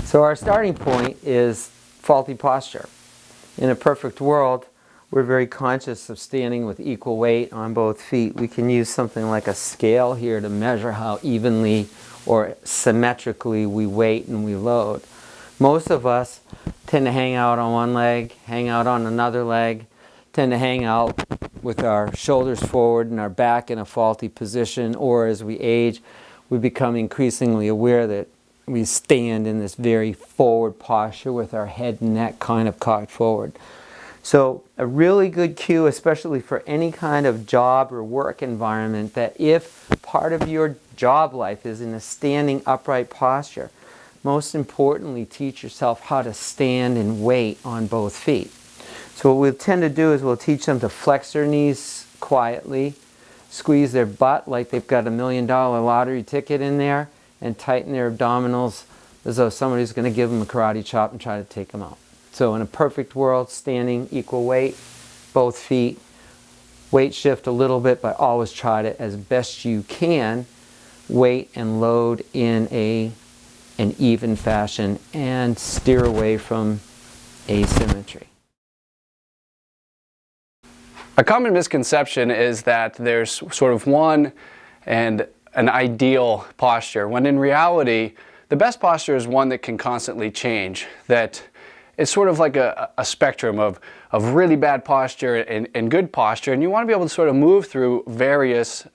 So our starting point is faulty posture. In a perfect world, we're very conscious of standing with equal weight on both feet. We can use something like a scale here to measure how evenly or symmetrically we weight and we load. Most of us tend to hang out on one leg, hang out on another leg, tend to hang out with our shoulders forward and our back in a faulty position, or as we age, we become increasingly aware that we stand in this very forward posture with our head and neck kind of cocked forward. So a really good cue, especially for any kind of job or work environment, that if part of your job life is in a standing upright posture, most importantly, teach yourself how to stand and weight on both feet. So what we'll tend to do is we'll teach them to flex their knees quietly, squeeze their butt like they've got $1 million lottery ticket in there, and tighten their abdominals as though somebody's going to give them a karate chop and try to take them out. So in a perfect world, standing, equal weight, both feet, weight shift a little bit, but always try to, as best you can, weight and load in an even fashion and steer away from asymmetry. A common misconception is that there's sort of one and an ideal posture, when in reality, the best posture is one that can constantly change, that it's sort of like a spectrum of really bad posture and good posture, and you want to be able to sort of move through various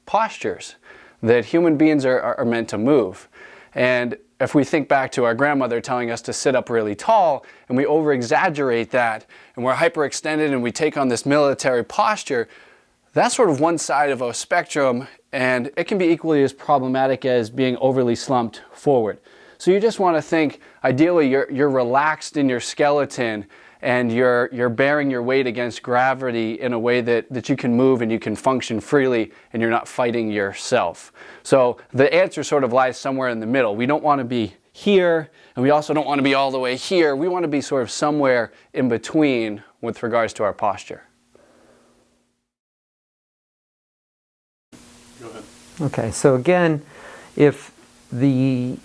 postures that human beings are meant to move. And if we think back to our grandmother telling us to sit up really tall, and we over-exaggerate that, and we're hyperextended and we take on this military posture, that's sort of one side of a spectrum, and it can be equally as problematic as being overly slumped forward. So you just want to think, ideally you're relaxed in your skeleton and you're bearing your weight against gravity in a way that you can move and you can function freely and you're not fighting yourself. So the answer sort of lies somewhere in the middle. We don't want to be here, and we also don't want to be all the way here. We want to be sort of somewhere in between with regards to our posture. Go ahead. Okay, so again, if the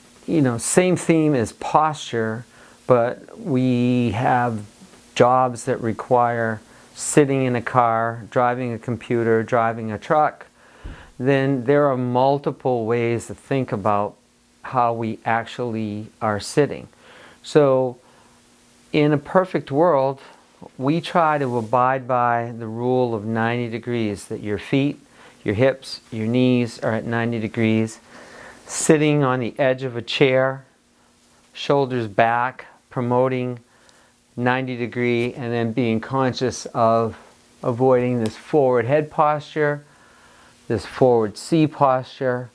same theme is posture, but we have jobs that require sitting in a car, driving a computer, driving a truck, then there are multiple ways to think about how we actually are sitting. So in a perfect world, we try to abide by the rule of 90 degrees, that your feet, your hips, your knees are at 90 degrees. Sitting on the edge of a chair, shoulders back, promoting 90 degree, and then being conscious of avoiding this forward head posture, this forward C posture,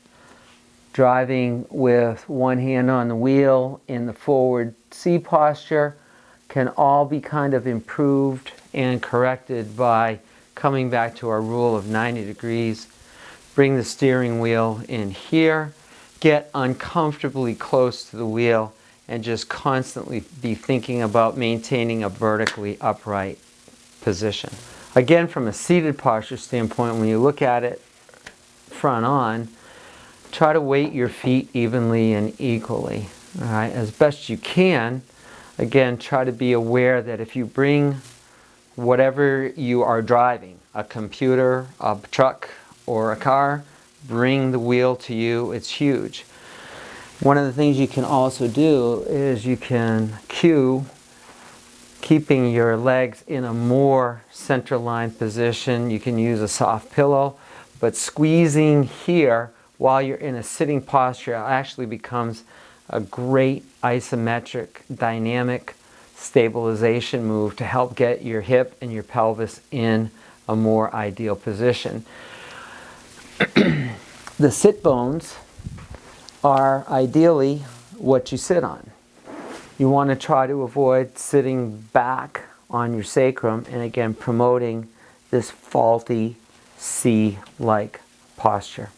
driving with one hand on the wheel in the forward C posture can all be kind of improved and corrected by coming back to our rule of 90 degrees. Bring the steering wheel in here, get uncomfortably close to the wheel, and just constantly be thinking about maintaining a vertically upright position. Again, from a seated posture standpoint, when you look at it front on, try to weight your feet evenly and equally. All right, as best you can. Again, try to be aware that if you bring whatever you are driving, a computer, a truck, or a car, bring the wheel to you. It's huge. One of the things you can also do is you can cue keeping your legs in a more center-line position. You can use a soft pillow, but squeezing here while you're in a sitting posture actually becomes a great isometric, dynamic stabilization move to help get your hip and your pelvis in a more ideal position. The sit bones are ideally what you sit on. You want to try to avoid sitting back on your sacrum and again promoting this faulty C-like posture.